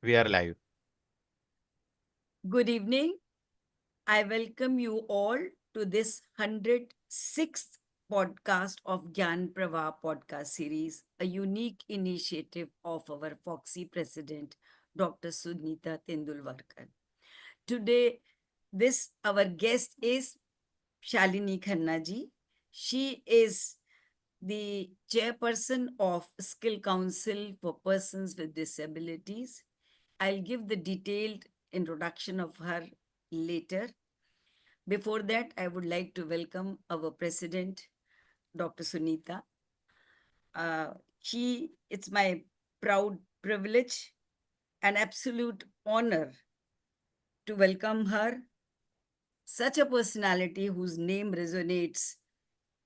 We are live. Good evening. I welcome you all to this 106th podcast of Gyan Pravah podcast series, a unique initiative of our Foxy president, Dr. Sunita Tandulwadkar. Today, this our guest is Shalini Khanna ji. She is the chairperson of Skill Council for Persons with Disabilities. I'll give the detailed introduction of her later. Before that, I would like to welcome our president, Dr. Sunita. It's my proud privilege and absolute honor to welcome her, such a personality whose name resonates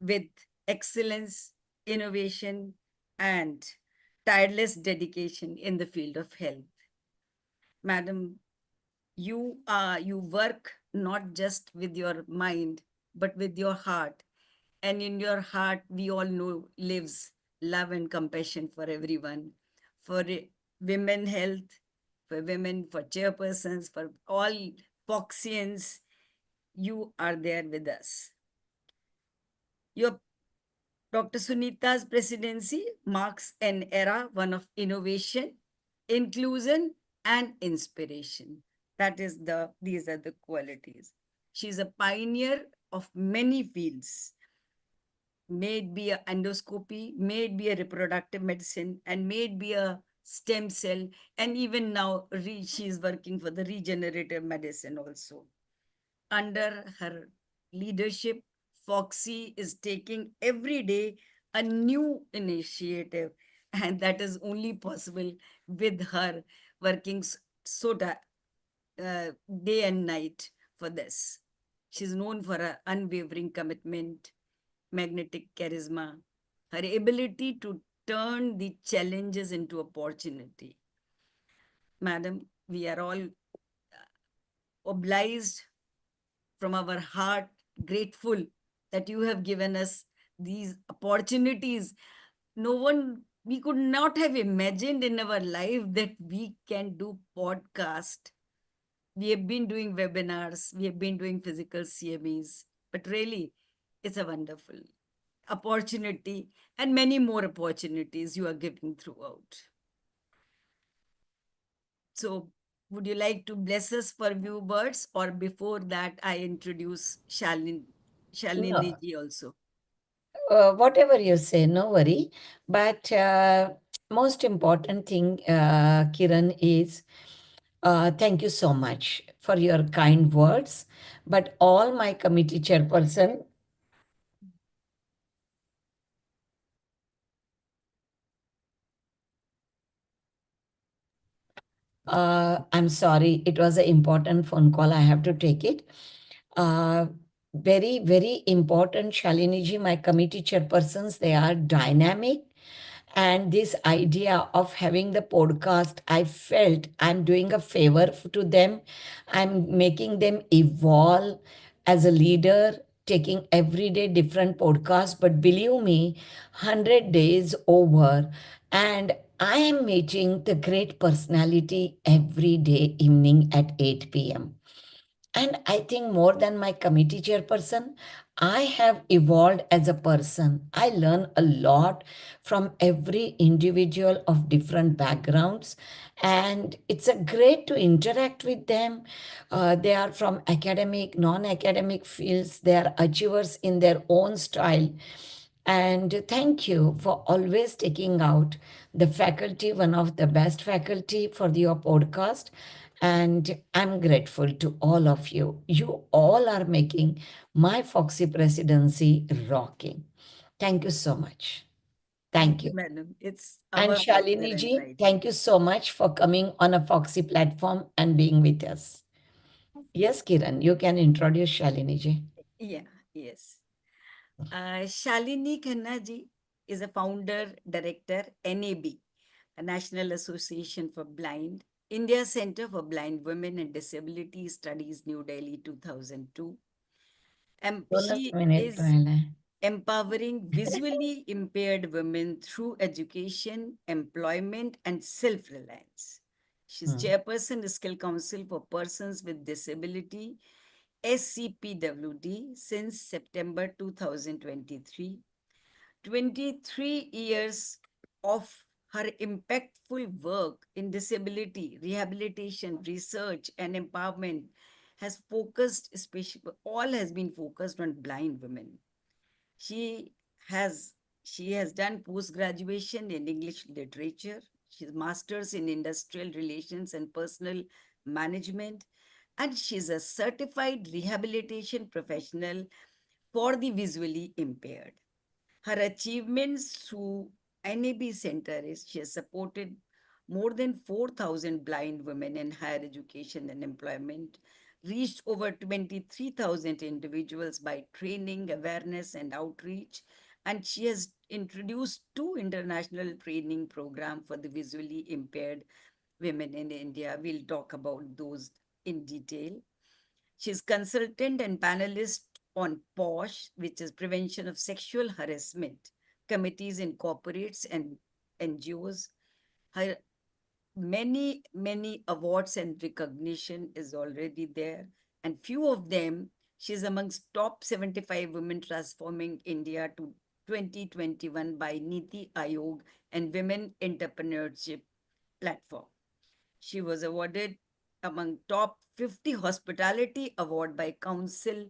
with excellence, innovation, and tireless dedication in the field of health. Madam, you work not just with your mind, but with your heart. And in your heart, we all know lives love and compassion for everyone, for women health, for women, for chairpersons, for all Foxians. You are there with us. Your Dr. Sunita's presidency marks an era, one of innovation, inclusion, and inspiration. These are the qualities. She's a pioneer of many fields, may it be a endoscopy, may it be a reproductive medicine, and may it be a stem cell, and even now she is working for the regenerative medicine also. Under her leadership, Foxy is taking every day a new initiative, and that is only possible with her working day and night for this. She's known for her unwavering commitment, magnetic charisma, her ability to turn the challenges into opportunity. Madam, we are all obliged from our heart, grateful that you have given us these opportunities. We could not have imagined in our life that we can do podcast. We have been doing webinars, we have been doing physical CMEs, but really, it's a wonderful opportunity and many more opportunities you are giving throughout. So, would you like to bless us for few words, or before that, I introduce Shalini No, ji also? whatever you say, no worry. But most important thing, Kiran, is thank you so much for your kind words. But all my committee chairperson, I'm sorry, it was an important phone call. I have to take it. Uh, very important, Shalini ji, my committee chairpersons, they are dynamic. And this idea of having the podcast, I felt I'm doing a favor to them. I'm making them evolve as a leader, taking everyday different podcasts. But believe me, 100 days over, and I am meeting the great personality every day evening at 8 p.m. And I think more than my committee chairperson, I have evolved as a person. I learn a lot from every individual of different backgrounds. And it's a great to interact with them. They are from academic, non academic fields, they are achievers in their own style. And thank you for always taking out the faculty, one of the best faculty for your podcast. And I'm grateful to all of you. You all are making my Foxy presidency rocking. Thank you so much. Thank Thank you, you. madam. It's And our pleasure Shalini and ji, pride. thank you so much for coming on a Foxy platform and being with us. Yes, Kiran, you can introduce Shalini ji. Yeah, yes. Shalini Khanna ji is a founder, director, NAB, a National Association for Blind, India Center for Blind Women and Disability Studies, New Delhi, 2002. Bonus She minute is पहले. empowering visually impaired women through education, employment, and self reliance. She's Hmm. chairperson, Skill Council for Persons with Disability, SCPWD, since September 2023. 23 years of her impactful work in disability, rehabilitation, research, and empowerment has focused, especially, all has been focused on blind women. She has she has done post graduation in English literature. She's masters in industrial relations and personal management, and she's a certified rehabilitation professional for the visually impaired. Her achievements through NAB Center is she has supported more than 4,000 blind women in higher education and employment, reached over 23,000 individuals by training, awareness, and outreach. And she has introduced two international training programs for the visually impaired women in India. We'll talk about those in detail. She's consultant and panelist on POSH, which is Prevention of Sexual Harassment, committees in corporates and NGOs. Her many awards and recognition is already there, and few of them, she's amongst top 75 women transforming India to 2021 by Niti Aayog and Women Entrepreneurship Platform. She was awarded among top 50 hospitality award by Council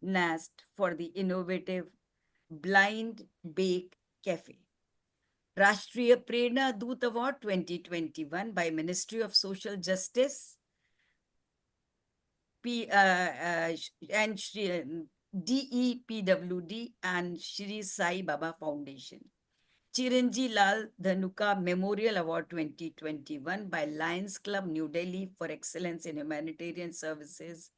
NAST for the innovative Blind Bake Cafe. Rashtriya Prerna Doot Award 2021 by Ministry of Social Justice and DEPWD and Shri Sai Baba Foundation. Chiranji Lal Dhanuka Memorial Award 2021 by Lions Club New Delhi for excellence in humanitarian services.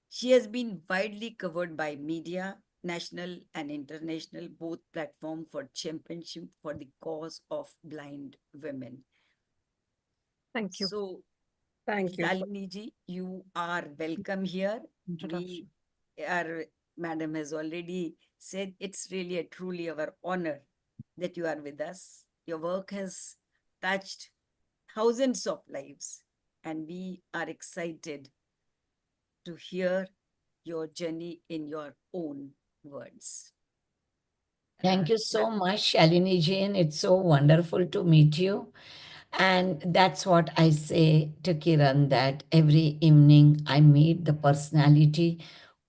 She has been widely covered by media, national and international, both platform for championship for the cause of blind women. Thank you. So, Thank you for Shalini ji, you are welcome here. We introduction. are, Madam has already said, it's really a truly our honor that you are with us. Your work has touched thousands of lives, and we are excited to hear your journey in your own words. Thank you so much, Shalini Jain. It's so wonderful to meet you. And that's what I say to Kiran, that every evening I meet the personality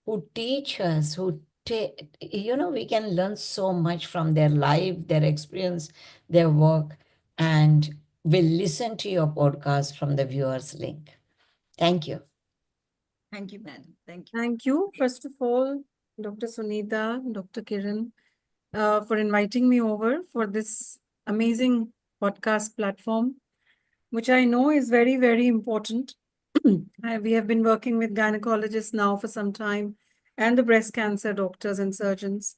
who teach us, we can learn so much from their life, their experience, their work, and we'll listen to your podcast from the viewers link. Thank you. Thank you, madam. Thank you. Thank you, first of all, Dr. Sunita, Dr. Kiran, for inviting me over for this amazing podcast platform, which I know is very, very important. We have been working with gynecologists now for some time and the breast cancer doctors and surgeons.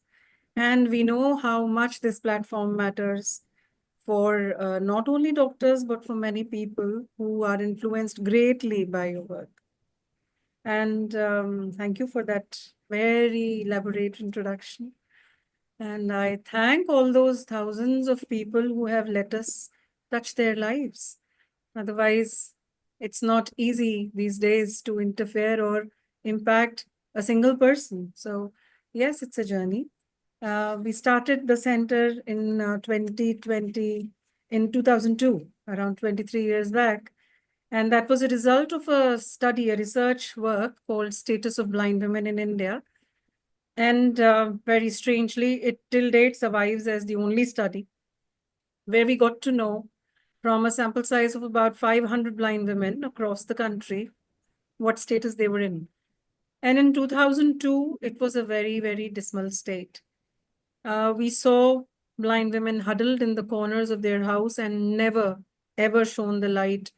And we know how much this platform matters for not only doctors, but for many people who are influenced greatly by your work. And thank you for that very elaborate introduction. And I thank all those thousands of people who have let us touch their lives. Otherwise, it's not easy these days to interfere or impact a single person. So, yes, it's a journey. We started the center in 2020, in 2002, around 23 years back. And that was a result of a study, a research work called Status of Blind Women in India. And very strangely, it till date survives as the only study where we got to know from a sample size of about 500 blind women across the country what status they were in. And in 2002, it was a very, very dismal state. We saw blind women huddled in the corners of their house and never, ever shown the light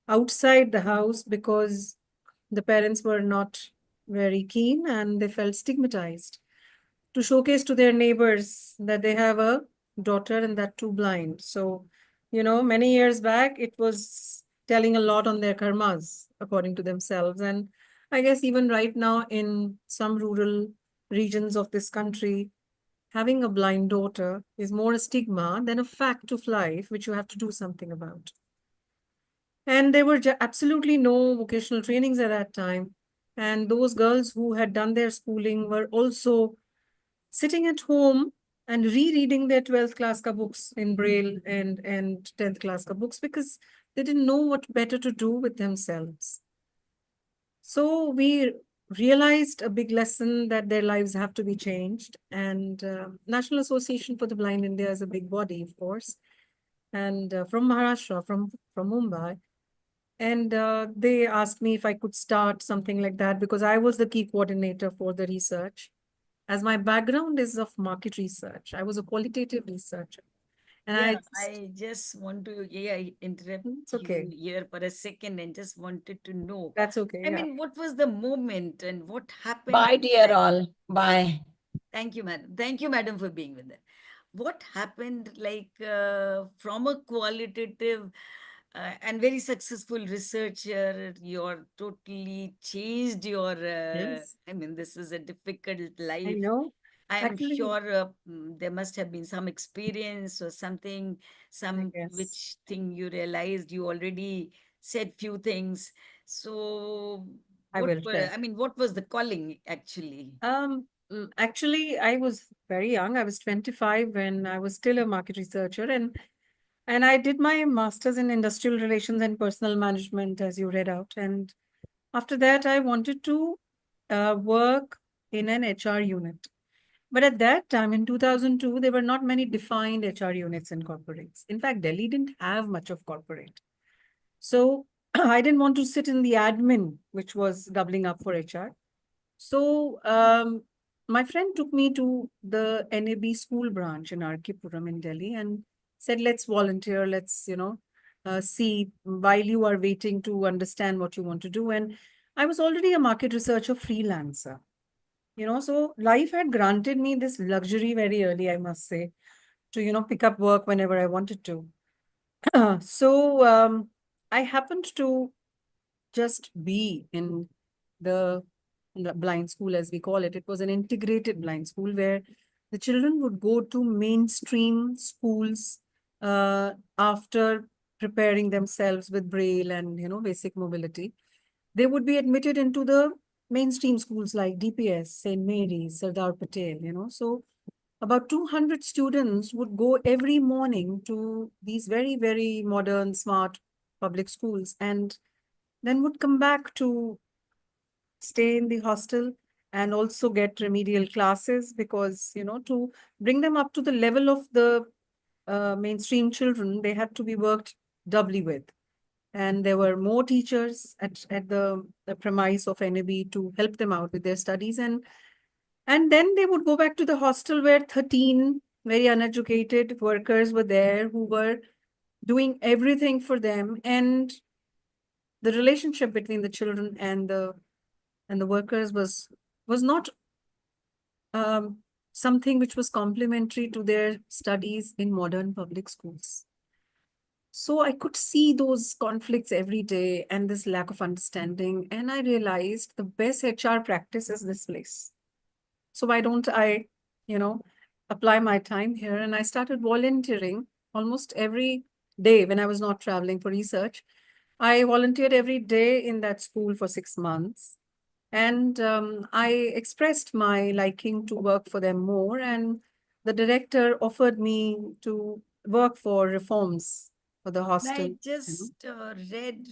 outside the house because the parents were not very keen and they felt stigmatized to showcase to their neighbors that they have a daughter and that too blind. So, many years back, it was telling a lot on their karmas, according to themselves. And I guess even right now in some rural regions of this country, having a blind daughter is more a stigma than a fact of life, which you have to do something about. And there were absolutely no vocational trainings at that time. And those girls who had done their schooling were also sitting at home and rereading their 12th class ka books in Braille and 10th class ka books because they didn't know what better to do with themselves. So we realized a big lesson that their lives have to be changed. And National Association for the Blind India is a big body, of course, and from Maharashtra, from Mumbai. And they asked me if I could start something like that because I was the key coordinator for the research. As my background is of market research, I was a qualitative researcher. And Yeah, I just, I just want to, yeah, interrupt it's okay. you here for a second and just wanted to know. That's okay. I Yeah. mean, what was the moment and what happened Bye, at dear that? all. Bye. Thank you, madam. Thank you, madam, for being with us. What happened, like, from a qualitative and very successful researcher, you're totally changed your, Yes. I mean, this is a difficult I life. know. I am Actually, sure there must have been some experience or something, I some guess which thing you realized you already said few things. So, I what will were, share. I mean, what was the calling actually? Actually, I was very young. I was 25 when I was still a market researcher, and I did my master's in industrial relations and personal management, as you read out. And after that, I wanted to work in an HR unit. But at that time, in 2002, there were not many defined HR units in corporates. In fact, Delhi didn't have much of corporate. So I didn't want to sit in the admin, which was doubling up for HR. So my friend took me to the NAB school branch in Arkipuram in Delhi and said, let's volunteer, let's, see while you are waiting to understand what you want to do. And I was already a market researcher freelancer, so life had granted me this luxury very early, I must say, to, pick up work whenever I wanted to. So I happened to just be in the blind school, as we call it. It was an integrated blind school where the children would go to mainstream schools after preparing themselves with braille and basic mobility. They would be admitted into the mainstream schools like DPS, St. Mary's, Sardar Patel. So about 200 students would go every morning to these very, very modern, smart public schools and then would come back to stay in the hostel and also get remedial classes because, to bring them up to the level of the mainstream children, they had to be worked doubly with. And there were more teachers at the premise of NAB to help them out with their studies. And then they would go back to the hostel where 13 very uneducated workers were there who were doing everything for them. And the relationship between the children and the workers was not um, something which was complementary to their studies in modern public schools. So I could see those conflicts every day and this lack of understanding. And I realized the best HR practice is this place. So why don't I, you know, apply my time here? And I started volunteering almost every day when I was not traveling for research. I volunteered every day in that school for 6 months. And I expressed my liking to work for them more. And the director offered me to work for reforms for the hostel. I just read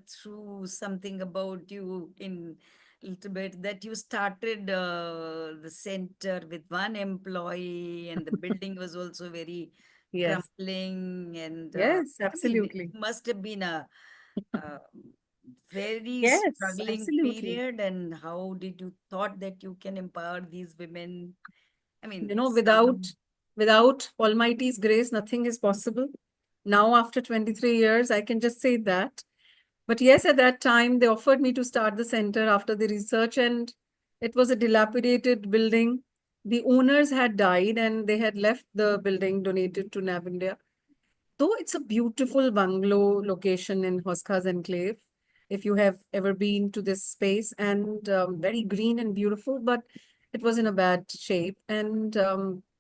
through something about you in little bit that you started the center with one employee and the building was also very Yes, crumbling and yes, I mean it absolutely. must have been a uh, very Yes, struggling absolutely. period. And how did you thought that you can empower these women? I mean, Without some. Almighty's grace, nothing is possible. Now, after 23 years, I can just say that. But yes, at that time, they offered me to start the center after the research, and it was a dilapidated building. The owners had died and they had left the building donated to NAV India. Though it's a beautiful bungalow location in Hoska's Enclave, if you have ever been to this space, and very green and beautiful, but it was in a bad shape. And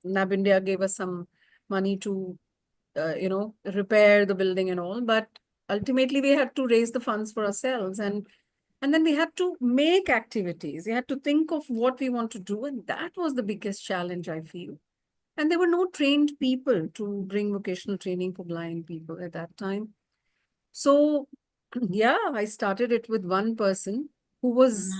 NAB India gave us some money to, repair the building and all. But ultimately we had to raise the funds for ourselves, and then we had to make activities. We had to think of what we want to do, and that was the biggest challenge, I feel. And there were no trained people to bring vocational training for blind people at that time. So yeah, I started it with one person who was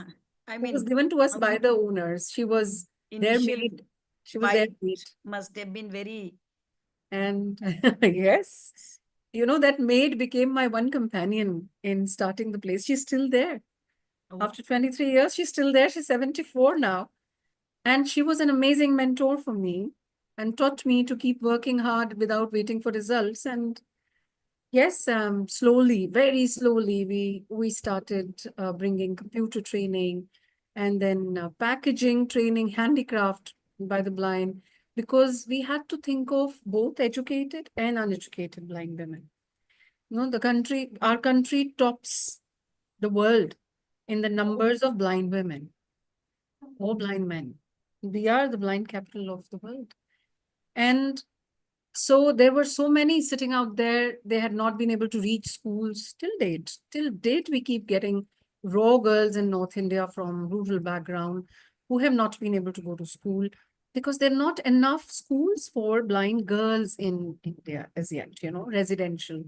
I who was mean, given to us how by the owners. She was their initial maid. She was their fight maid. must have been very. And yes, you know, that maid became my one companion in starting the place. She's still there. Oh, After 23 years, she's still there. She's 74 now. And she was an amazing mentor for me and taught me to keep working hard without waiting for results. And yes, slowly, very slowly, we started bringing computer training, and then packaging training, handicraft by the blind, because we had to think of both educated and uneducated blind women. You know, our country tops the world in the numbers of blind women or blind men. We are the blind capital of the world. And so there were so many sitting out there. They had not been able to reach schools till date. Till date, we keep getting raw girls in North India from rural background who have not been able to go to school because there are not enough schools for blind girls in India as yet, you know, residential.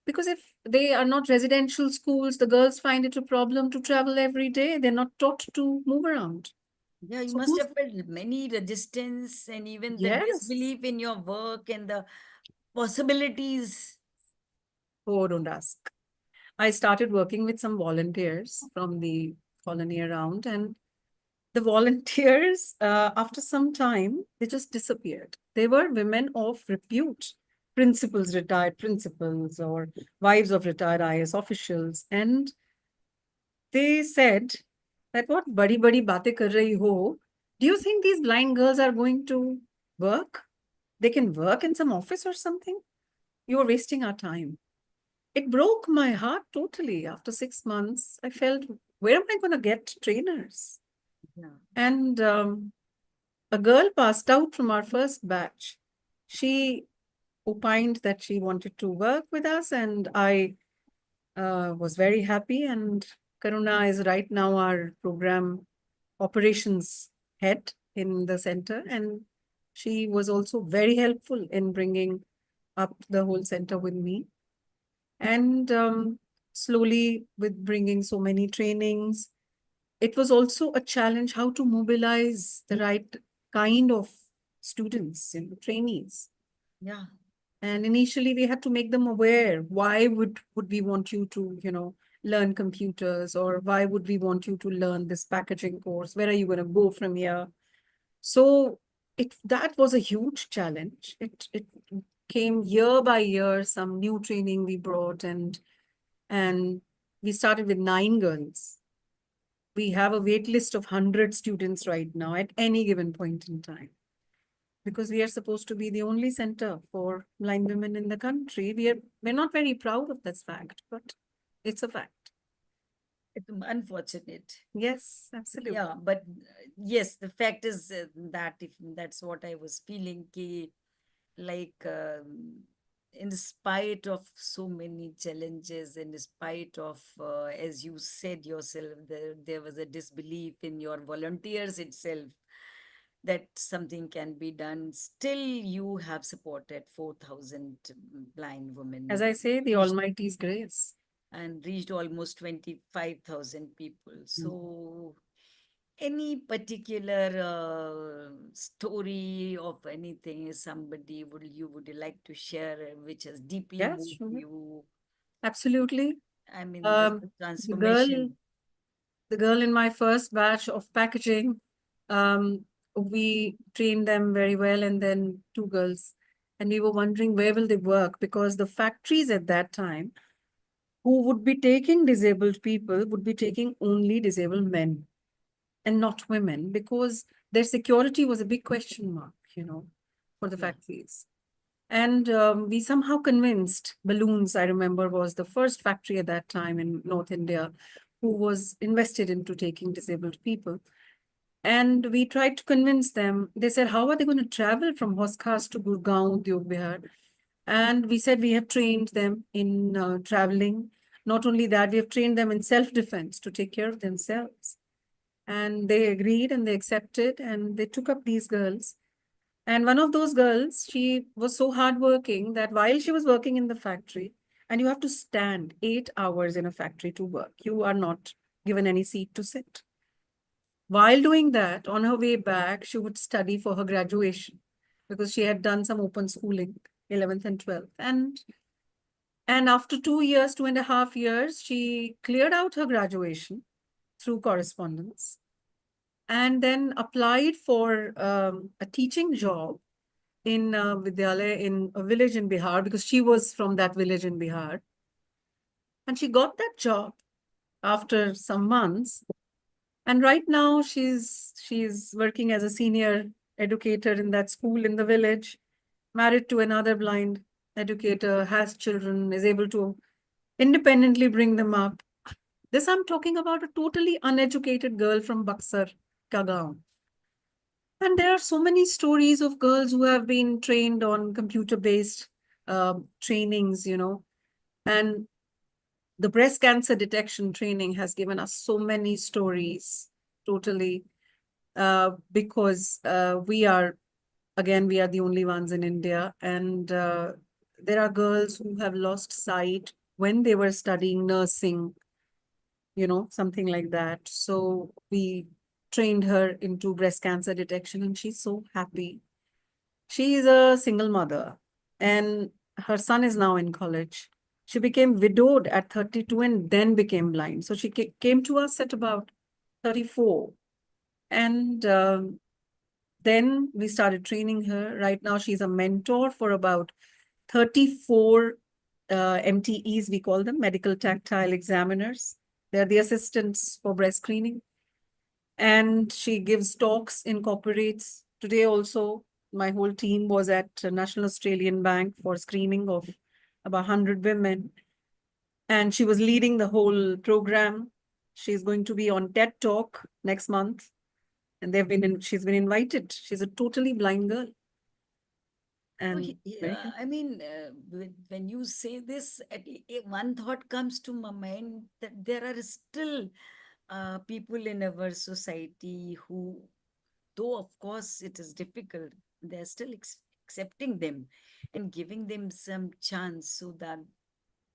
Because if they are not residential schools, the girls find it a problem to travel every day. They're not taught to move around. yeah, you So must who's have felt many resistance and even the yes. disbelief in your work and the possibilities. Oh, don't ask. I started working with some volunteers from the colony around, and the volunteers, after some time, they just disappeared. They were women of repute, principals, retired principals, or wives of retired IS officials, and they said that what badi batein kar rahi ho? Do you think these blind girls are going to work? They can work in some office or something? You're wasting our time. It broke my heart totally. After 6 months, I felt, where am I going to get trainers? Yeah. And a girl passed out from our first batch. She opined that she wanted to work with us, and I was very happy. And Karuna is right now our program operations head in the center, and she was also very helpful in bringing up the whole center with me. And slowly, with bringing so many trainings, it was also a challenge how to mobilize the right kind of students, you know, trainees. Yeah. And initially, we had to make them aware. Why would we want you to, you know, learn computers, or why would we want you to learn this packaging course? Where are you going to go from here? So that was a huge challenge. It came year by year. Some new training we brought, and we started with 9 girls. We have a wait list of 100 students right now at any given point in time, because we are supposed to be the only center for blind women in the country. We're not very proud of this fact, but it's a fact. It's unfortunate. Yes, absolutely. Yeah, but yes, the fact is that if that's what I was feeling, ki, like in spite of so many challenges, in spite of, as you said yourself, there was a disbelief in your volunteers itself that something can be done. Still, you have supported 4,000 blind As women I say, the reached, Almighty's grace. and reached almost 25,000 people. Mm. So, any particular story of anything, somebody would you like to share which has deeply Yes, moved sure. you? Absolutely. I mean, the The girl transformation. the girl in my first batch of packaging, um, we trained them very well, and then 2 girls. And we were wondering where will they work, because the factories at that time who would be taking disabled people would be taking only disabled men and not women, because their security was a big question mark, you know, for the Yeah. factories. And we somehow convinced Balloons, I remember, was the first factory at that time in North India who was invested into taking disabled people. And we tried to convince them. They said, how are they going to travel from Hoskas to Gurgaon, Udyog Bihar? And we said we have trained them in traveling. Not only that, we have trained them in self-defense to take care of themselves. And they agreed and they accepted and they took up these girls. And one of those girls, she was so hardworking that while she was working in the factory, and you have to stand 8 hours in a factory to work, you are not given any seat to sit. While doing that, on her way back, she would study for her graduation because she had done some open schooling, 11th and 12th. And after 2 years, 2.5 years, she cleared out her graduation through correspondence and then applied for a teaching job in Vidyalaya in a village in Bihar because she was from that village in Bihar. And she got that job after some months. And right now she's working as a senior educator in that school in the village, married to another blind educator, has children, is able to independently bring them up. This I'm talking about a totally uneducated girl from Buxar, Kagaon. And there are so many stories of girls who have been trained on computer-based trainings, and the breast cancer detection training has given us so many stories, totally, because we are the only ones in India. And there are girls who have lost sight when they were studying nursing, something like that. So we trained her into breast cancer detection, and she's so happy. She is a single mother, and her son is now in college. She became widowed at 32 and then became blind. So she came to us at about 34. And then we started training her. Right now, she's a mentor for about 34 MTEs, we call them, medical tactile examiners. They're the assistants for breast screening. And she gives talks in corporates. Today also, my whole team was at National Australian Bank for screening of about 100 women. And she was leading the whole program. She's going to be on TED Talk next month. And she's been invited. She's a totally blind girl. And Yeah, I mean, when you say this, one thought comes to my mind that there are still people in our society who, though of course it is difficult, they're still accepting them and giving them some chance so that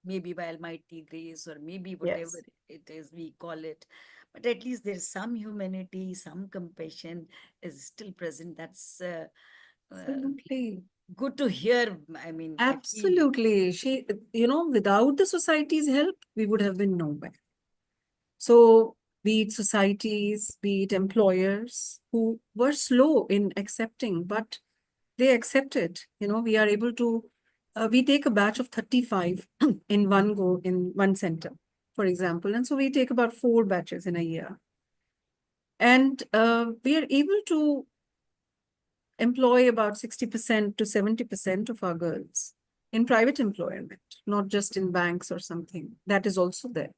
maybe by Almighty grace or maybe whatever yes, it is we call it, but at least there's some humanity, some compassion is still present. That's uh, absolutely. good to hear. I mean, I feel. Absolutely. Without the society's help, we would have been nowhere. So, be it societies, be it employers who were slow in accepting, but they accepted. We are able to, we take a batch of 35 in one go in one center, for example. And so we take about 4 batches in a year. And we are able to employ about 60% to 70% of our girls in private employment, not just in banks or something. That is also there.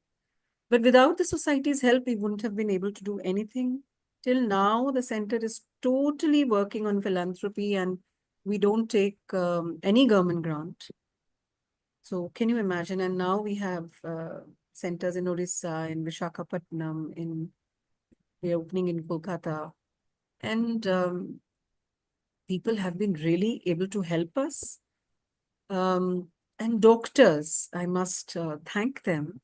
But without the society's help, we wouldn't have been able to do anything. Till now, the center is totally working on philanthropy and we don't take any government grant. So can you imagine? And now we have centers in Orissa, in Vishakhapatnam, we're opening in Kolkata. And people have been really able to help us. And doctors, I must thank them.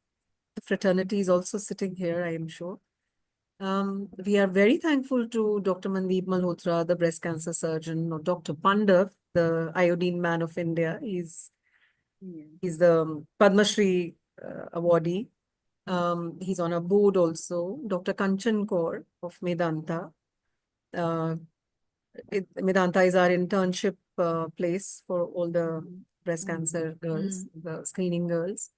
The fraternity is also sitting here, I am sure. We are very thankful to Dr. Mandeep Malhotra, the breast cancer surgeon, or Dr. Pandav, the iodine man of India. He's the Padma Shri awardee. He's on a board also. Dr. Kanchan Kaur of Medanta. Uh, Medanta is our internship place for all the breast cancer girls, the screening girls.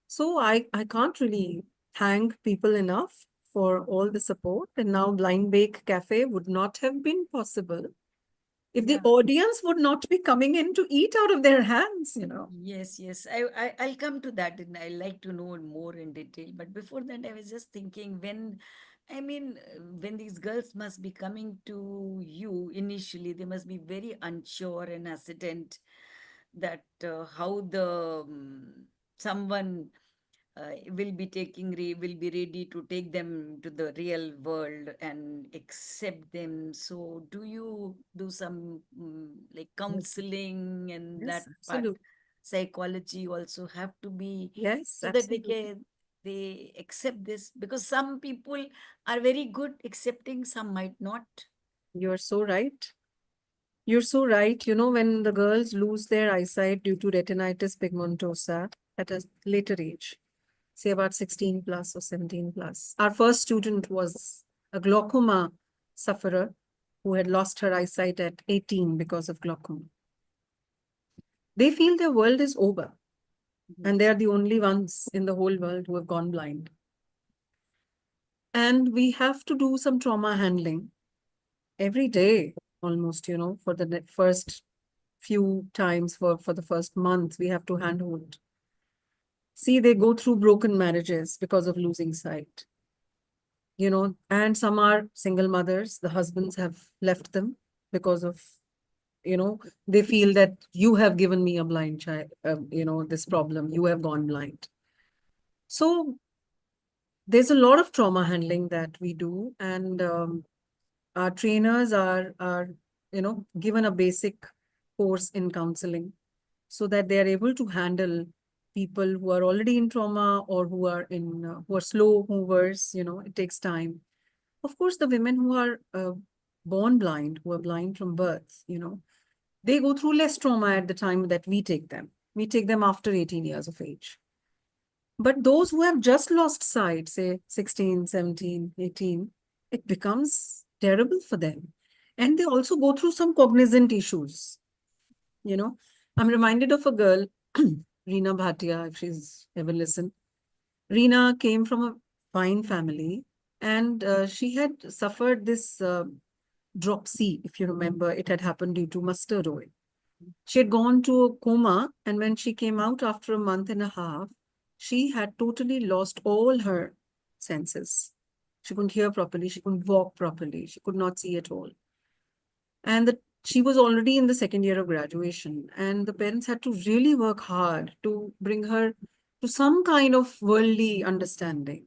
So I can't really thank people enough for all the support. And now Blind Bake Cafe would not have been possible if the Yeah. audience would not be coming in to eat out of their hands. Yes, yes. I'll come to that and I like to know more in detail. But before that, I was just thinking when these girls must be coming to you initially, they must be very unsure and hesitant. that how the someone will be ready to take them to the real world and accept them. So do you do some like Yes, counseling and that yes, part? absolutely. Psychology also have to be, Yes, so that absolutely. they accept this, because some people are very good accepting, some might not. You're so right. You're so right. You know, when the girls lose their eyesight due to retinitis pigmentosa at a later age, say about 16 plus or 17 plus. Our first student was a glaucoma sufferer who had lost her eyesight at 18 because of glaucoma. They feel their world is over Mhm. and they are the only ones in the whole world who have gone blind. And we have to do some trauma handling every day, almost, you know, for the first few times, for the first month, we have to handhold. See, they go through broken marriages because of losing sight, you know, and some are single mothers. The husbands have left them because of, you know, they feel that you have given me a blind child, you know, this problem, you have gone blind. So there's a lot of trauma handling that we do, and our trainers are you know, given a basic course in counseling so that they are able to handle people who are already in trauma or who are slow movers. You know, it takes time. Of course, the women who are born blind, who are blind from birth, you know, they go through less trauma at the time that we take them. We take them after 18 years of age. But those who have just lost sight, say 16, 17, 18, it becomes terrible for them. And they also go through some cognizant issues. You know, I'm reminded of a girl, Reena Bhatia, if she's ever listened. Reena came from a fine family and she had suffered this dropsy, if you remember. It had happened due to mustard oil. She had gone to a coma, and when she came out after a month and a half, she had totally lost all her senses. She couldn't hear properly, she couldn't walk properly, she could not see at all. And she was already in the second year of graduation, and the parents had to really work hard to bring her to some kind of worldly understanding.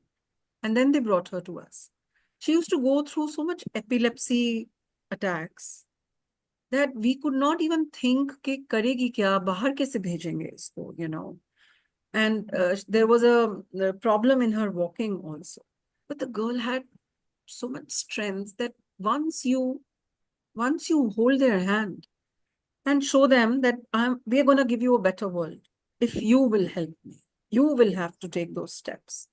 And then they brought her to us. She used to go through so much epilepsy attacks that we could not even think कि करेगी क्या बाहर कैसे भेजेंगे इसको, you know. And there was a problem in her walking also, but the girl had so much strength that once you hold their hand and show them that we're going to give you a better world if you will help me, you will have to take those steps.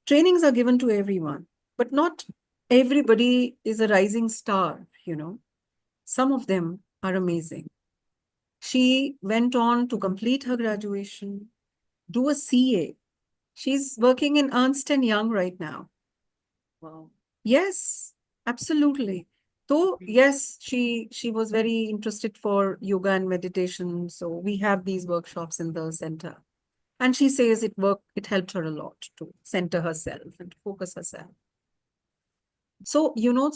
Trainings are given to everyone, but not everybody is a rising star, you know. Some of them are amazing. She went on to complete her graduation, do a CA. She's working in Ernst and Young right now. Wow. Yes, absolutely. So yes, she was very interested for yoga and meditation. So we have these workshops in the center. And she says it helped her a lot to center herself and to focus herself. So, you know,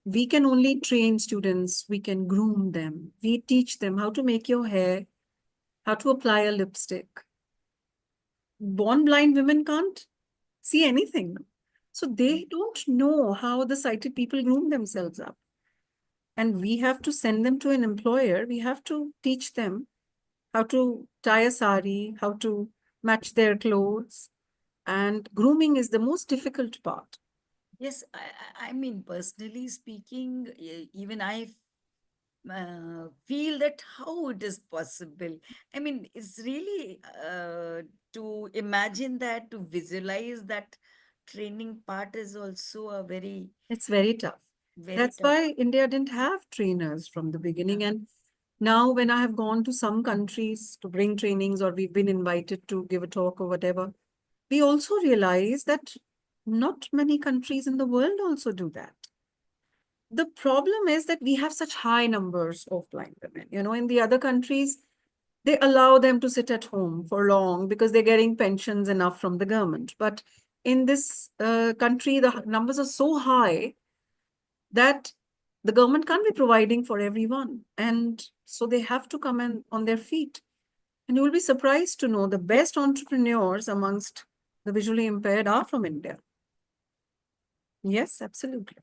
we can only train students, we can groom them, we teach them how to make your hair, how to apply a lipstick. Born blind women can't see anything. So they don't know how the sighted people groom themselves up. And we have to send them to an employer. We have to teach them how to tie a sari, how to match their clothes. And grooming is the most difficult part. Yes, I mean, personally speaking, even I feel that how it is possible. I mean, it's really to imagine that, to visualize that training part is also a very, It's very tough. very That's tough. why India didn't have trainers from the Yeah. beginning. And now, when I have gone to some countries to bring trainings, or we've been invited to give a talk or whatever, we also realize that not many countries in the world also do that. The problem is that we have such high numbers of blind women. You know, in the other countries, they allow them to sit at home for long because they're getting pensions enough from the government. But in this country, the numbers are so high that the government can't be providing for everyone. And so they have to come in on their feet. And you will be surprised to know the best entrepreneurs amongst the visually impaired are from India. Yes, absolutely.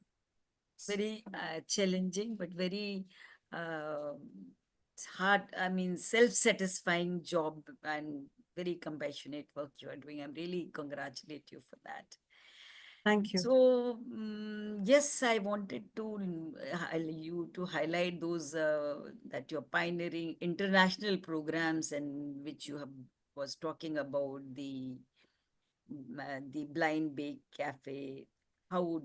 Very challenging, but very uh, hard, I mean, self-satisfying job and very compassionate work you are doing. I'm really congratulate you for that. Thank you. So, yes, I wanted to you to highlight those that you're pioneering international programs and which you have was talking about the Blind Bake Cafe. How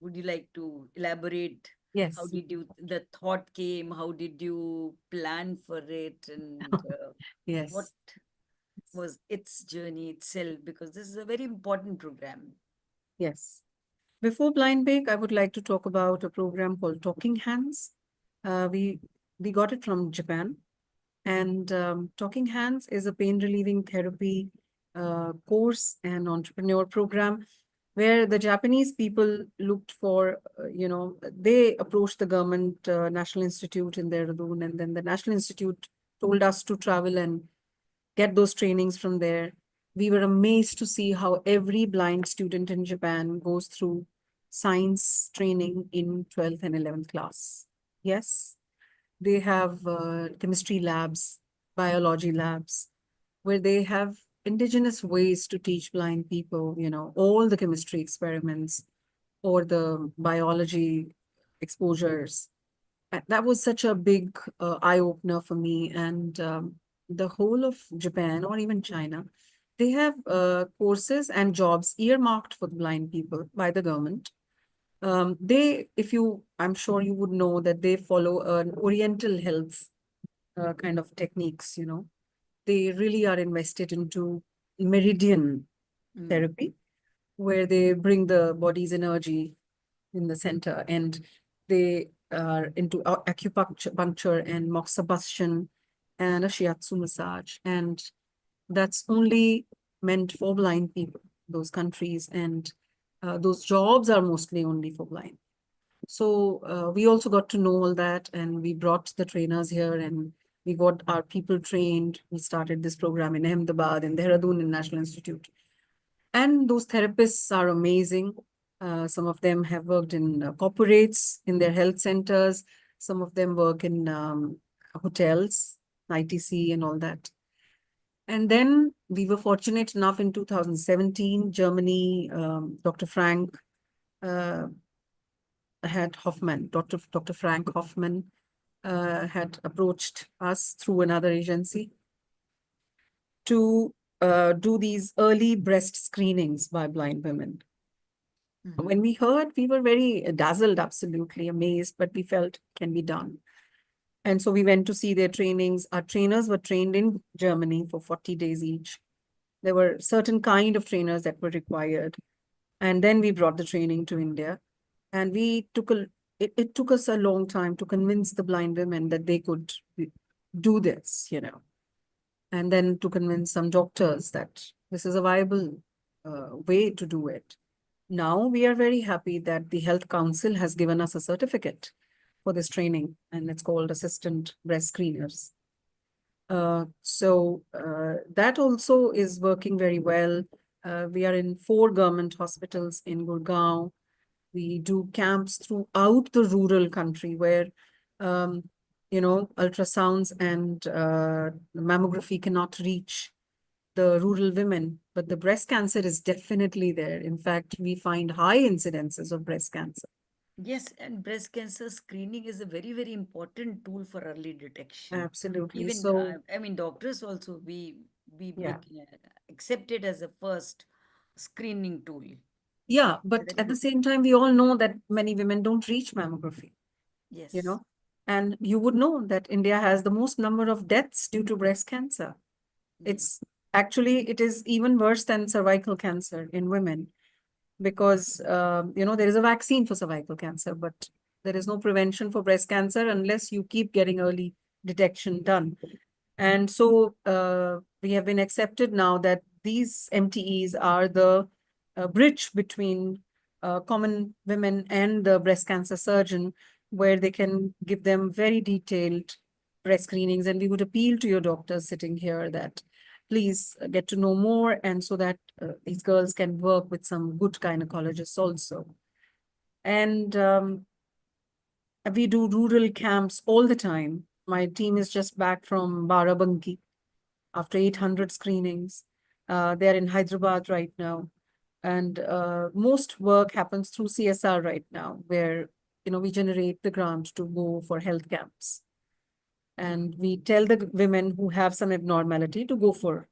would you like to elaborate? How Yes, did you the thought came? How did you plan for it, and what yes. was its journey itself? Because this is a very important program. Yes. Before Blind Bake, I would like to talk about a program called Talking Hands. Uh, we we got it from Japan, and Talking Hands is a pain relieving therapy course and entrepreneur program where the Japanese people looked for, they approached the government National Institute in Dehradun, and then the National Institute told us to travel and get those trainings from there. We were amazed to see how every blind student in Japan goes through science training in 12th and 11th class. Yes, they have chemistry labs, biology labs, where they have indigenous ways to teach blind people, all the chemistry experiments or the biology exposures. That was such a big eye opener for me. And the whole of Japan or even China, they have courses and jobs earmarked for the blind people by the government. I'm sure you would know that they follow an Oriental health kind of techniques, They really are invested into meridian Mm. therapy, where they bring the body's energy in the center, and they are into acupuncture and moxibustion and a shiatsu massage. And that's only meant for blind people, those countries. And those jobs are mostly only for blind. So we also got to know all that, and we brought the trainers here, and we got our people trained. We started this program in Ahmedabad, in Dehradun, in National Institute. And those therapists are amazing. Some of them have worked in corporates, in their health centers. Some of them work in hotels, ITC, and all that. And then we were fortunate enough in 2017, Germany, Dr. Frank uh, had Hoffman, Dr. Frank Hoffman had approached us through another agency to do these early breast screenings by blind women. When we heard, we were very dazzled, absolutely amazed, but we felt can be done. And so we went to see their trainings. Our trainers were trained in Germany for 40 days each. There were certain kind of trainers that were required. And then we brought the training to India. And it took us a long time to convince the blind women that they could do this, and then to convince some doctors that this is a viable way to do it. Now we are very happy that the Health Council has given us a certificate for this training, and it's called Assistant Breast Screeners. That also is working very well. We are in 4 government hospitals in Gurgaon. We do camps throughout the rural country where, ultrasounds and mammography cannot reach the rural women, but the breast cancer is definitely there. In fact, we find high incidences of breast cancer. Yes, and breast cancer screening is a very, very important tool for early detection. Absolutely. Even, So, I mean, doctors also, we yeah. accept it as a first screening tool. Yeah, So but that at is the a, same time, we all know that many women don't reach mammography, you yes. know, and you would know that India has the most number of deaths due to breast cancer. Yes. It's actually, it is even worse than cervical cancer in women because, there is a vaccine for cervical cancer, but there is no prevention for breast cancer unless you keep getting early detection done. And so we have been accepted now that these MTEs are the bridge between common women and the breast cancer surgeon, where they can give them very detailed breast screenings, and we would appeal to your doctors sitting here that please get to know more, and so that these girls can work with some good gynecologists also. And we do rural camps all the time. My team is just back from Barabanki after 800 screenings. They're in Hyderabad right now. And most work happens through CSR right now, where we generate the grant to go for health camps. And we tell the women who have some abnormality to go for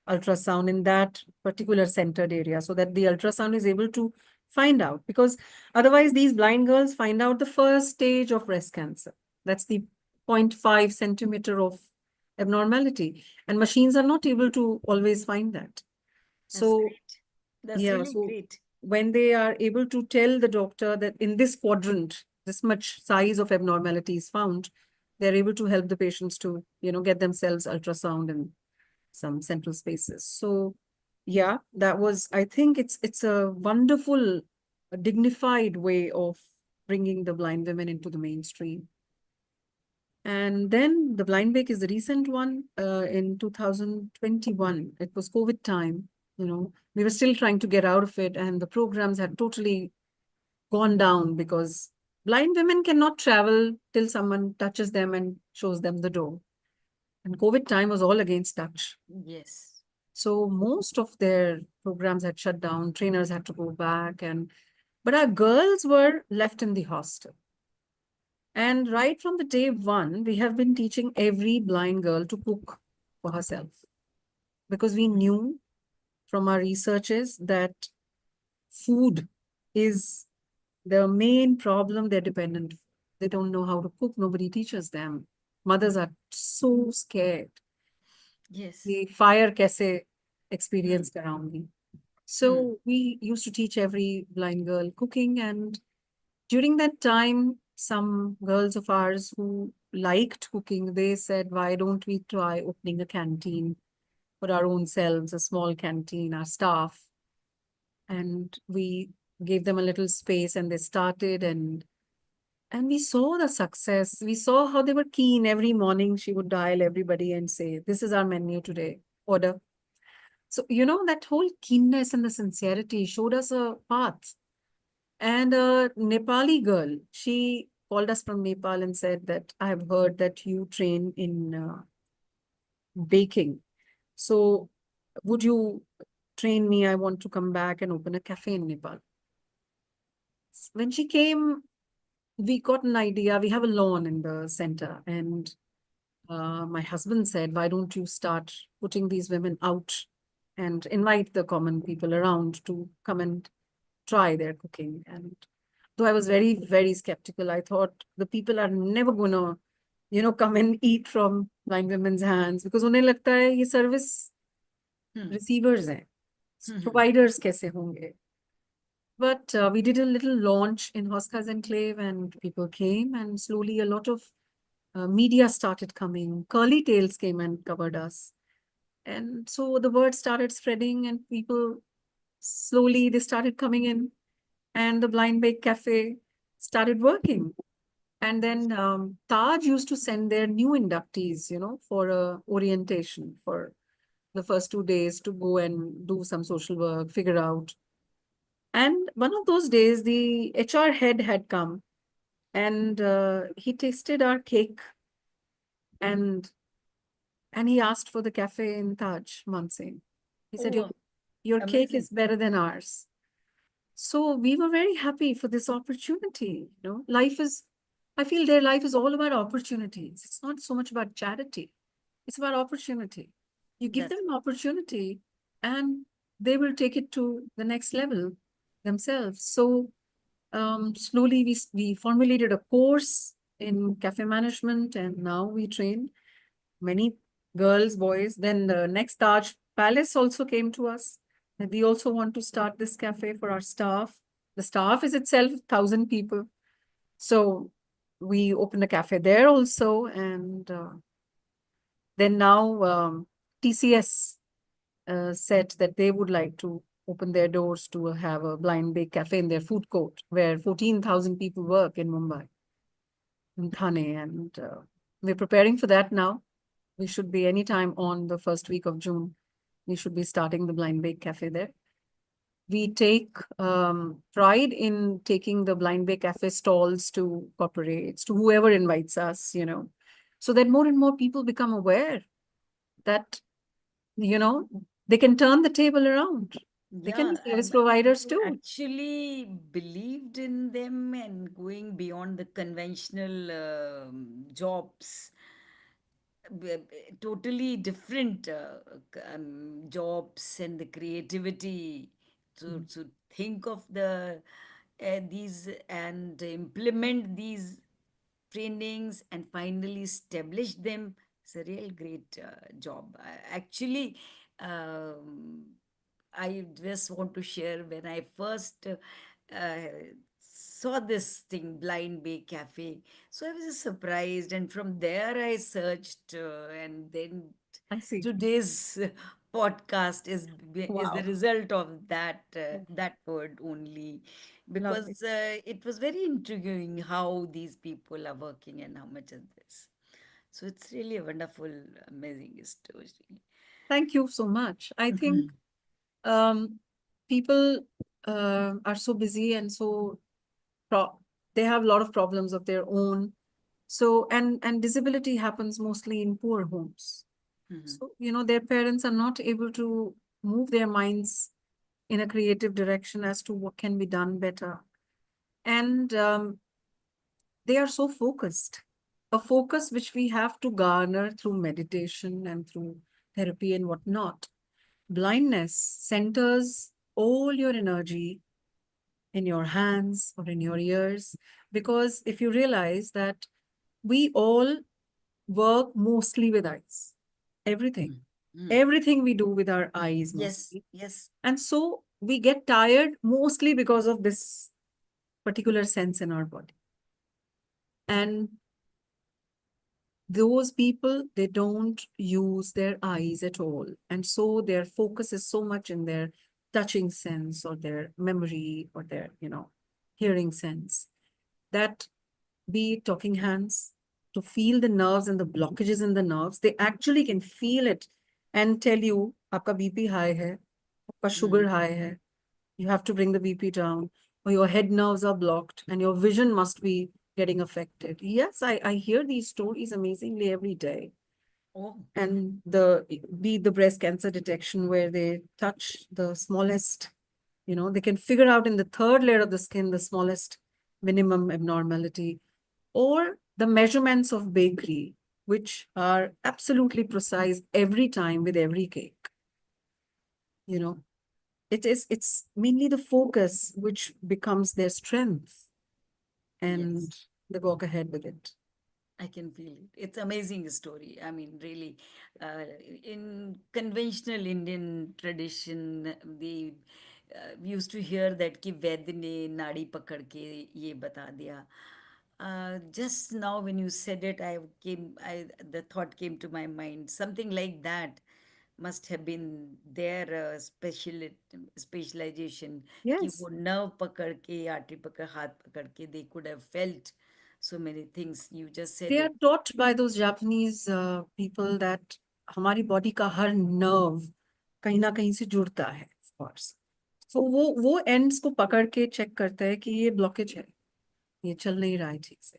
ultrasound in that particular centered area, so that the ultrasound is able to find out, because otherwise these blind girls find out the first stage of breast cancer. That's the 0.5 centimeter of abnormality, and machines are not able to always find that. That's So great. That's yeah, really so great. when they are able to tell the doctor that in this quadrant, this much size of abnormality is found, they're able to help the patients to, get themselves ultrasound in some central spaces. So yeah, that was, I think it's a wonderful, dignified way of bringing the blind women into the mainstream. And then the blind bake is the recent one. In 2021, it was COVID time. We were still trying to get out of it, and the programs had totally gone down because blind women cannot travel till someone touches them and shows them the door. And COVID time was all against touch. Yes. So most of their programs had shut down, trainers had to go back, but our girls were left in the hostel. And right from the day one, we have been teaching every blind girl to cook for herself, because we knew from our researches that food is the main problem they're dependent. They don't know how to cook. Nobody teaches them. Mothers are so scared. Yes. The fire kaise experience कराऊंगी. So we used to teach every blind girl cooking, and during that time, some girls of ours who liked cooking, they said, why don't we try opening a canteen for our own selves, a small canteen, our staff? And we gave them a little space, and they started, and we saw the success. We saw how they were keen. Every morning she would dial everybody and say, this is our menu today, order. So, that whole keenness and the sincerity showed us a path. And a Nepali girl, she called us from Nepal and said that I have heard that you train in baking. So would you train me? I want to come back and open a cafe in Nepal. When she came, we got an idea. We have a lawn in the center, and my husband said, why don't you start putting these women out and invite the common people around to come and try their cooking? And though I was very, very skeptical, I thought the people are never gonna, come and eat from blind women's hands, because उन्हें लगता है ये service receivers हैं, providers कैसे होंगे? But we did a little launch in Hoska's Enclave, and people came, and slowly a lot of media started coming. Curly Tails came and covered us. And so the word started spreading, and people slowly, they started coming in, and the Blind Bake Cafe started working. And then Taj used to send their new inductees, for orientation for the first 2 days to go and do some social work, figure out. And one of those days, the HR head had come, and he tasted our cake, and he asked for the cafe in Taj, Mansingh. He said, Oh, your cake amazing. is better than ours. So we were very happy for this opportunity. I feel their life is all about opportunities. It's not so much about charity. It's about opportunity. You give them an opportunity, and they will take it to the next level themselves. So slowly we formulated a course in cafe management, and now we train many girls, boys. Then the next Taj Palace also came to us. And we also want to start this cafe for our staff. The staff is itself 1,000 people. So we opened a cafe there also. And then now TCS said that they would like to open their doors to have a blind bake cafe in their food court, where 14,000 people work in Mumbai, in Thane. And we're preparing for that now. We should be anytime on the first week of June. We should be starting the Blind Bake Cafe there. We take pride in taking the Blind Bake Cafe stalls to corporates, to whoever invites us, so that more and more people become aware that, you know, they can turn the table around. They can be Yeah, service I mean, providers you too. actually believed in them and going beyond the conventional jobs, totally different jobs, and the creativity to think of these and implement these trainings and finally establish them. It's a real great job. Actually, um, I just want to share when I first saw this thing, Blind Bay Cafe. So I was just surprised, and from there I searched, and then I see. today's podcast is the Wow. result of that word only, Lovely. because it was very intriguing how these people are working and how much is this. So it's really a wonderful, amazing story. Thank you so much. I think um, people are so busy and so they have a lot of problems of their own. So and disability happens mostly in poor homes. Mhm. So their parents are not able to move their minds in a creative direction as to what can be done better, and they are so focused. A focus which we have to garner through meditation and through therapy and whatnot. Blindness centers all your energy in your hands or in your ears. Because if you realize that we all work mostly with eyes, everything, Mm. Mm. everything we do with our eyes Yes, mostly. yes. And so we get tired mostly because of this particular sense in our body. And those people, they don't use their eyes at all. And so their focus is so much in their touching sense or their memory or their, hearing sense, that be it talking hands, to feel the nerves and the blockages in the nerves, they actually can feel it and tell you, आपका BP high है, आपका sugar Mm. high है, you have to bring the BP down, or your head nerves are blocked and your vision must be getting affected. Yes, I hear these stories amazingly every day. Oh, And the breast cancer detection where they touch the smallest, they can figure out in the third layer of the skin the smallest minimum abnormality, or the measurements of bakery, which are absolutely precise every time with every cake. You know, it's mainly the focus which becomes their strength, and yes. they walk ahead with it. I can feel it. It's amazing story. I mean, really, uh, in conventional Indian tradition, we used to hear that कि वैद्य ने नाड़ी पकड़ के ये बता दिया. Just now when you said it, the thought came to my mind. Something like that must have been their specialization. कि Yes, वो nerve पकड़ के, artery पकड़, हाथ पकड़ के, they could have felt so many things. You just said they are it. taught by those Japanese people that हमारी body का हर nerve कहीं ना कहीं से जुड़ता है, of course. So वो ends को पकड़ के check करता है कि ये blockage है, ये चल नहीं रहा है ठीक से.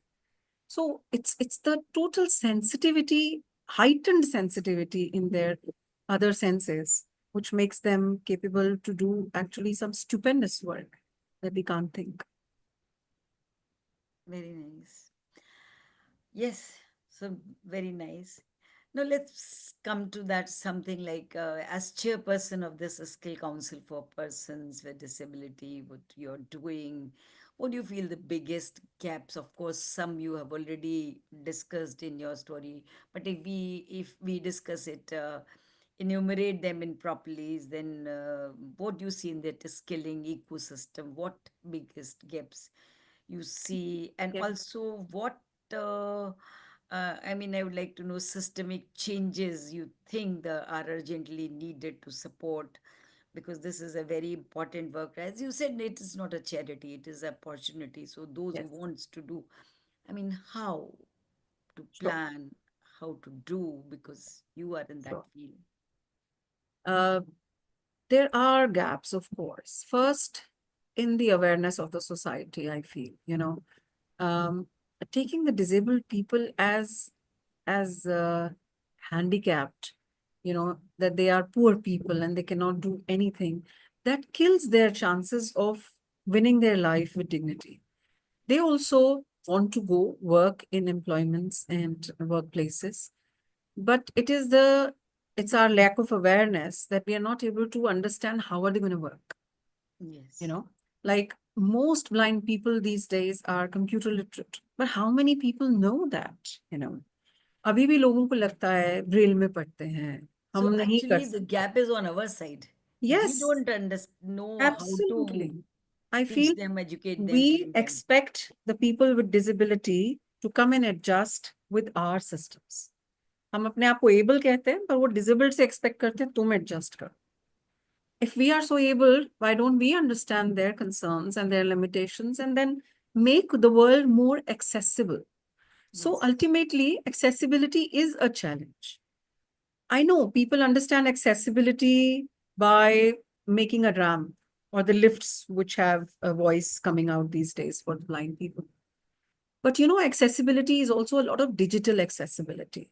So it's the total sensitivity, heightened sensitivity in their other senses, which makes them capable to do actually some stupendous work that we can't think. Very nice. Yes, so very nice. Now let's come to that something like as chairperson of this skill council for persons with disability, what you're doing, what do you feel the biggest gaps? Of course, some you have already discussed in your story, but if we discuss it, enumerate them in properly, then what do you see in that skilling ecosystem? What biggest gaps you see, and Yeah. also what I mean, I would like to know systemic changes you think are urgently needed to support, because this is a very important work. As you said, it is not a charity, it is an opportunity. So those who Yes. wants to do, I mean, how? to Sure. plan, how to do, because you are in that Sure. field? Uh, there are gaps, of course. First, in the awareness of the society, I feel, um, taking the disabled people as handicapped, that they are poor people and they cannot do anything, that kills their chances of winning their life with dignity. They also want to go work in employments and workplaces, but it's our lack of awareness that we are not able to understand how are they going to work. you Yes. know like most blind people these days are computer literate, but how many people know that? अभी भी लोगों को लगता है Braille में पढ़ते हैं, हम So नहीं कर actually, the सकते. gap is on our side. We Yes, don't know how to absolutely. I teach feel them, educate them, we train them. expect the people with disability to come and adjust with our systems. हम अपने आप को able कहते हैं, पर वो disabled से expect करते हैं तुम adjust करो. If we are so able, why don't we understand their concerns and their limitations and then make the world more accessible? So Yes. ultimately, accessibility is a challenge. I know people understand accessibility by making a ramp or the lifts which have a voice coming out these days for the blind people. But accessibility is also a lot of digital accessibility.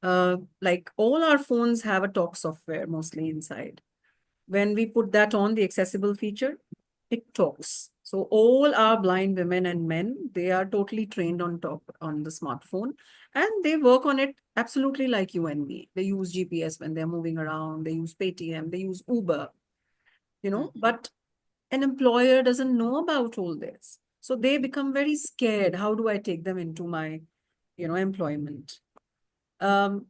Like all our phones have a talk software mostly inside. When we put that on, the accessible feature, it talks. So all our blind women and men, they are totally trained on talk on the smartphone, and they work on it absolutely like you and me. They use GPS when they're moving around, they use Paytm, they use Uber, Mhm. but an employer doesn't know about all this. So they become very scared. How do I take them into my, employment? Um,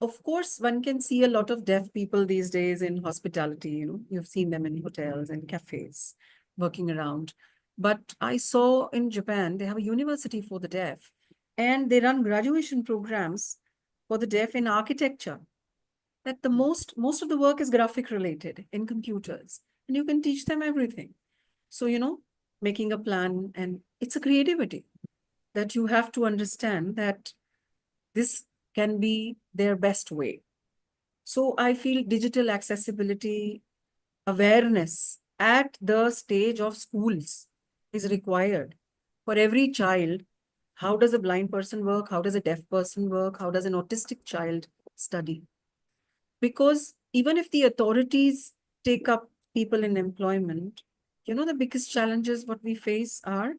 of course, one can see a lot of deaf people these days in hospitality. You've seen them in hotels and cafes working around. But I saw in Japan, they have a university for the deaf, and they run graduation programs for the deaf in architecture. That the most of the work is graphic related in computers, and you can teach them everything. So, making a plan, and it's a creativity that you have to understand that this can be their best way. So I feel digital accessibility awareness at the stage of schools is required for every child. How does a blind person work? How does a deaf person work? How does an autistic child study? Because even if the authorities take up people in employment, the biggest challenges what we face are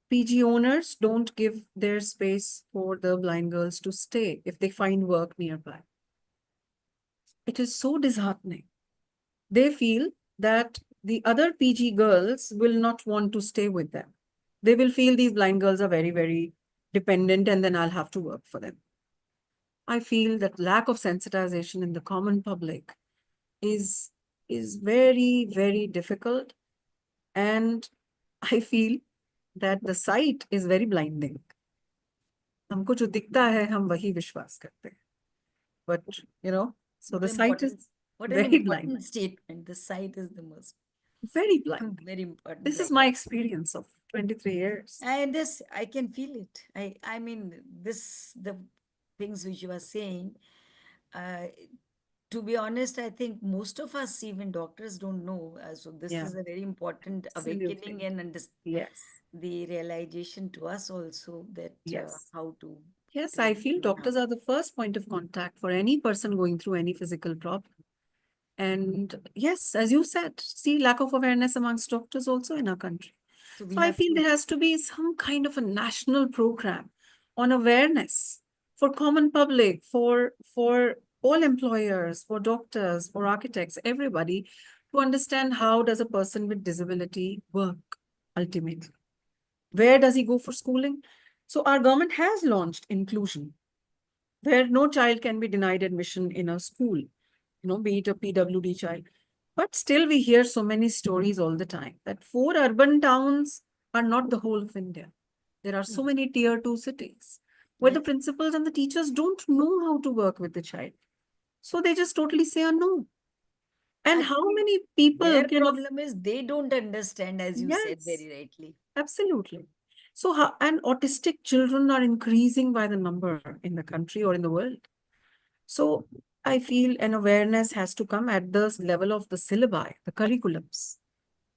PG owners don't give their space for the blind girls to stay if they find work nearby. It is so disheartening. They feel that the other PG girls will not want to stay with them. They will feel these blind girls are very, very dependent and then I'll have to work for them. I feel that lack of sensitization in the common public is is very, very difficult. And I feel that the sight is very blinding. हमको जो दिखता है हम वही विश्वास करते हैं. But so What the an sight is important, what an very blind, important statement. The sight is the most very blind. very important This is thing. my experience of 23 years. And this, I can feel it. I mean, the things which you are saying, uh, to be honest, I think most of us, even doctors, don't know. So this Yeah, is a very important absolutely. awakening and Yes, the realization to us also that yes. how to Yes, I treat feel and how. doctors are the first point of contact for any person going through any physical problem. And yes, as you said, see lack of awareness amongst doctors also in our country. So we So I have feel to. there has to be some kind of a national program on awareness for common public, for all employers, for doctors, for architects, everybody, to understand how does a person with disability work ultimately. Where does he go for schooling? So our government has launched inclusion, where no child can be denied admission in a school, be it a PWD child. But still, we hear so many stories all the time that four urban towns are not the whole of India. There are so Mm. many tier two cities where the Yes. principals and the teachers don't know how to work with the child. So they just totally say a no. And how Actually, many people their can problem is they don't understand, as you said yes, very rightly. absolutely. So, and autistic children are increasing by the number in the country or in the world. So, I feel an awareness has to come at the level of the syllabi, the curriculums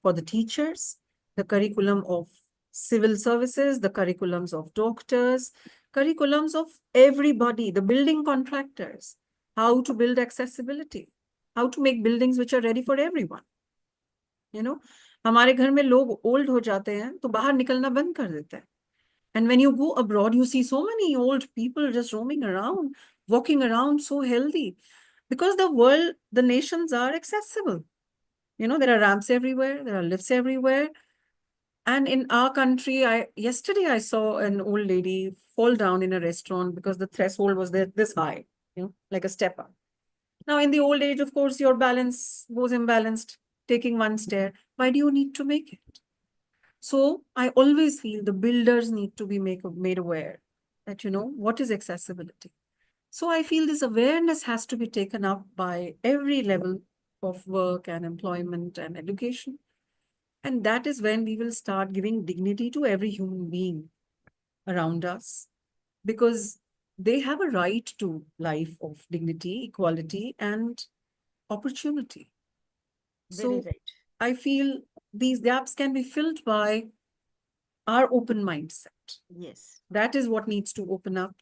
for the teachers, the curriculum of civil services, the curriculums of doctors, curriculums of everybody, the building contractors, how to build accessibility, how to make buildings which are ready for everyone. You know, हमारे घर में लोग old हो जाते हैं तो बाहर निकलना बंद कर देते हैं. And when you go abroad, you see so many old people just roaming around, walking around so healthy because the world, the nations are accessible. You know, there are ramps everywhere, there are lifts everywhere. And in our country, yesterday I saw an old lady fall down in a restaurant because the threshold was there this high, you know, like a step up. Now, in the old age, of course, your balance goes imbalanced, taking one stair. Why do you need to make it? So I always feel the builders need to be made aware that, you know, what is accessibility. So I feel this awareness has to be taken up by every level of work and employment and education. And that is when we will start giving dignity to every human being around us, because they have a right to life of dignity, equality, and opportunity. Very So right. I feel these gaps can be filled by our open mindset. Yes. That is what needs to open up,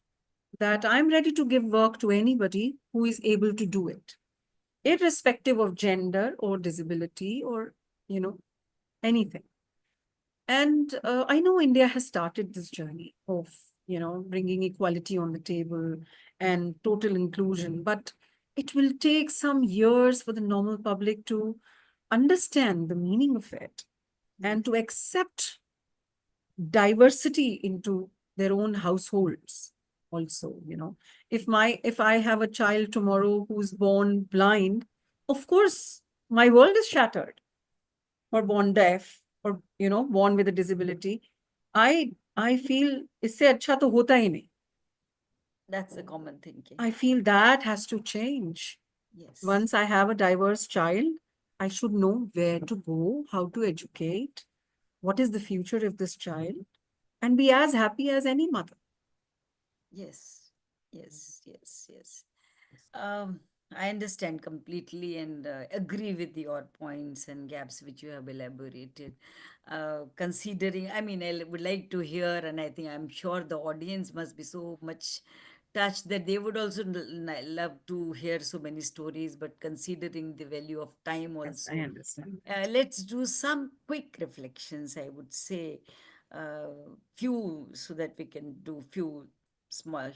that I'm ready to give work to anybody who is able to do it, irrespective of gender or disability or, you know, anything. And I know India has started this journey of, you know, bringing equality on the table and total inclusion, but it will take some years for the normal public to understand the meaning of it and to accept diversity into their own households also. You know, if I have a child tomorrow who's born blind, of course my world is shattered, or born deaf, or, you know, born with a disability. I feel इससे अच्छा तो होता ही नहीं. That's the common thinking. I feel that has to change. Yes. Once I have a diverse child, I should know where to go, how to educate, what is the future of this child, and be as happy as any mother. Yes. Yes. Yes. Yes. I understand completely and agree with your points and gaps which you have elaborated. Considering, I mean, would like to hear, and I think I'm sure the audience must be so much touched that they would also love to hear so many stories, but considering the value of time Yes, I also, understand. let's do some quick reflections, I would say, uh, few, so that we can do few small,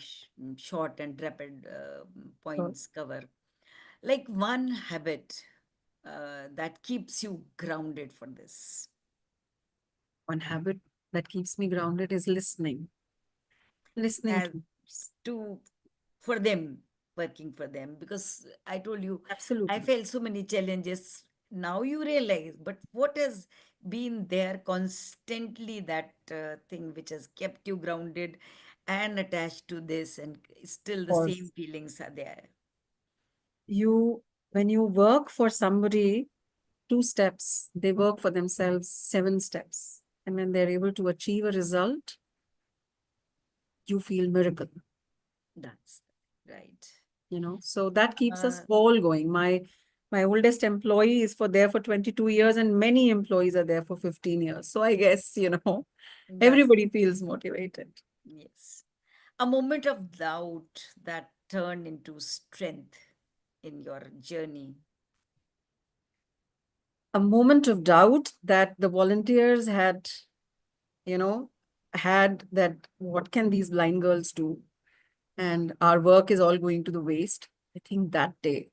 short and rapid So points cover. Like one habit that keeps you grounded for this. one habit that keeps me grounded is listening As to others. to for them, working for them, because I told you I Absolutely. felt so many challenges. Now you realize, but what has been there constantly, that thing which has kept you grounded and attached to this, and still the same Because feelings are there. when you work for somebody, 2 steps, they work for themselves 7 steps. And when they're able to achieve a result, you feel miracle, That's right. you know. So that keeps us uh, all going. My oldest employee is there for 22 years, and many employees are there for 15 years. So I guess, you know, that's everybody feels motivated. yes, a moment of doubt that turned into strength in your journey. A moment of doubt that the volunteers had, you know, had, that what can these blind girls do? And our work is all going to the waste. I think that day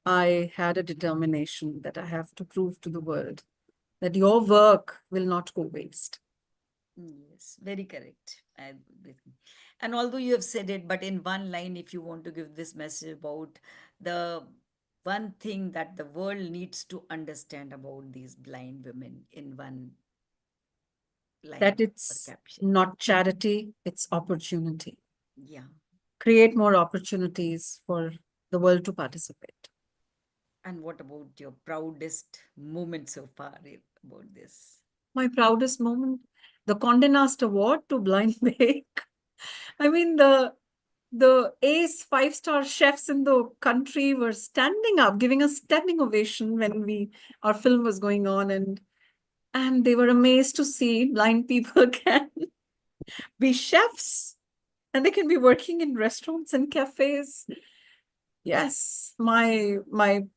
I had a determination that I have to prove to the world that your work will not go waste. Yes, very correct. And although you have said it, but in one line, if you want to give this message about the one thing that the world needs to understand about these blind women in one That line or it's caption. not charity, it's opportunity. Yeah. Create more opportunities for the world to participate. And what about your proudest moment so far about this? My proudest moment, the Condé Nast Award to Blind Bake. I mean, the ace five-star chefs in the country were standing up, giving a standing ovation when our film was going on, and they were amazed to see blind people can be chefs and they can be working in restaurants and cafes. Yes, my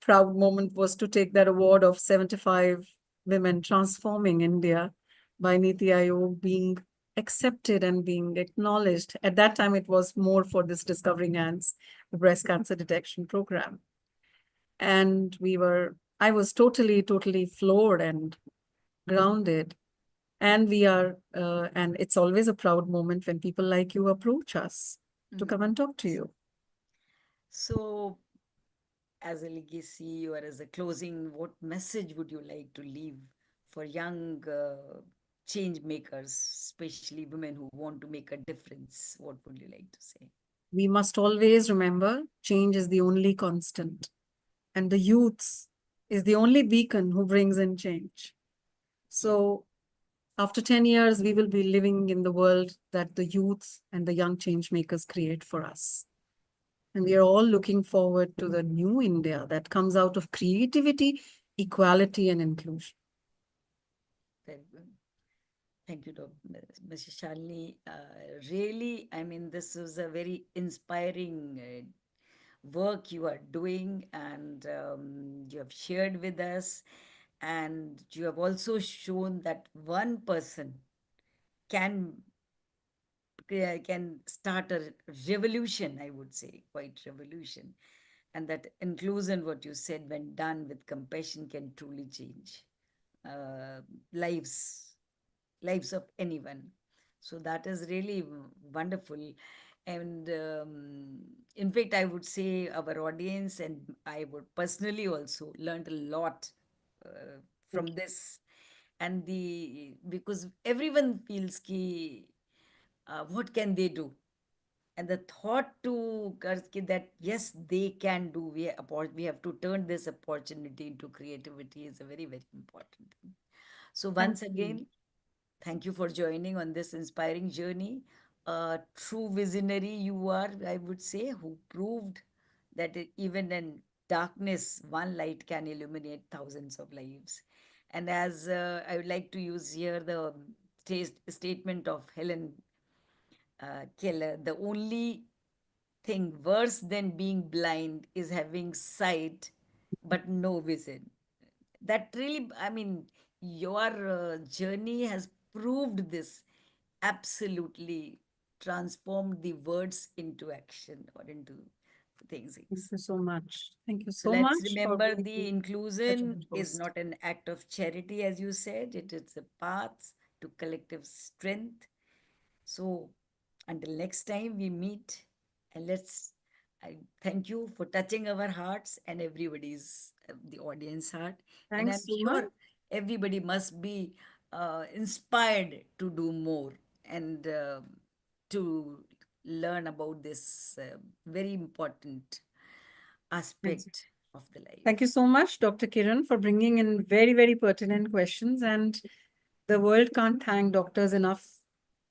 proud moment was to take that award of 75 women transforming India by Niti Aayog being accepted and being acknowledged. At that time, it was more for this Discovering Ants, the breast cancer detection program. And I was totally floored and grounded. And it's always a proud moment when people like you approach us to come and talk to you. So, as a legacy or as a closing, what message would you like to leave for young change makers, especially women who want to make a difference? What would you like to say? We must always remember change is the only constant, and the youth is the only beacon who brings in change. So, after 10 years, we will be living in the world that the youth and the young change makers create for us. And we are all looking forward to the new India that comes out of creativity, equality, and inclusion. Very good. Thank you, Mrs. Shalini. Really, I mean, this is a very inspiring work you are doing, and you have shared with us, and you have also shown that one person can can start a revolution, I would say, quite revolution. And that inclusion, what you said, when done with compassion, can truly change uh, lives, lives of anyone. So that is really wonderful. And in fact, I would say our audience and I would personally also learned a lot Thank from this. And the because everyone feels ki what can they do? And the thought to that yes, they can do. We have to turn this opportunity into creativity is a very, very important thing. So thank once you. again, thank you for joining on this inspiring journey. A true visionary you are, I would say, who proved that even in darkness, one light can illuminate thousands of lives. And as I would like to use here the statement of Helen Keller, the only thing worse than being blind is having sight but no vision. That really, I mean, your journey has proved this, absolutely transformed the words into action or into things. Thank you so much. Thank you So so let's much for remember, being the such a inclusion good is host. not an act of charity, as you said, it is a path to collective strength. So until next time we meet, and I thank you for touching our hearts and everybody's, the audience heart. And I'm Thanks so much. sure everybody must be inspired to do more and to learn about this very important Thanks. aspect of the Thank you life. so much, Dr. Kiran, for bringing in very pertinent questions. And the world can't thank doctors enough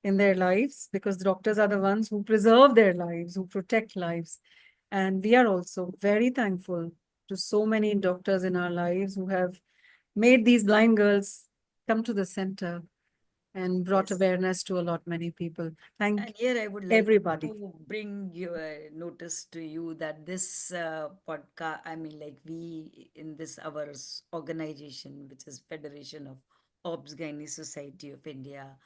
in their lives, because doctors are the ones who preserve their lives, who protect lives. And we are also very thankful to so many doctors in our lives who have made these blind girls come to the center and brought Yes. awareness to a lot many people. And Thank here I would like everybody. to bring your notice to you that this podcast, I mean, like we in this our organization, which is Federation of Obs Gynae Society of India,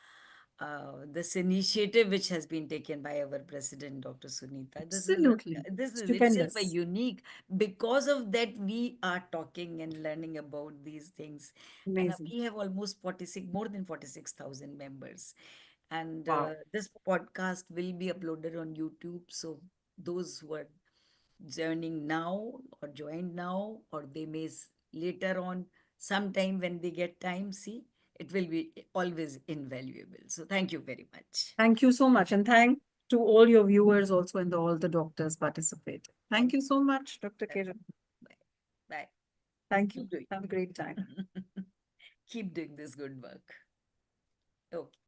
this initiative which has been taken by our president, Dr. Sunita, Absolutely. this is itself a Stupendous. unique. Because of that, we are talking and learning about these things, and Amazing. we have almost 46, more than 46,000 members. And Wow. this podcast will be uploaded on YouTube. So those who are joining now or joined now, or they may later on, sometime when they get time, see, it will be always invaluable. So thank you very much. Thank you so much. And thank to all your viewers also, and all the doctors participate. Thank Thank you so much, Dr. you. Kiran. Bye. Bye. Thank you. Keep doing. Have a great time. Keep doing this good work. Okay.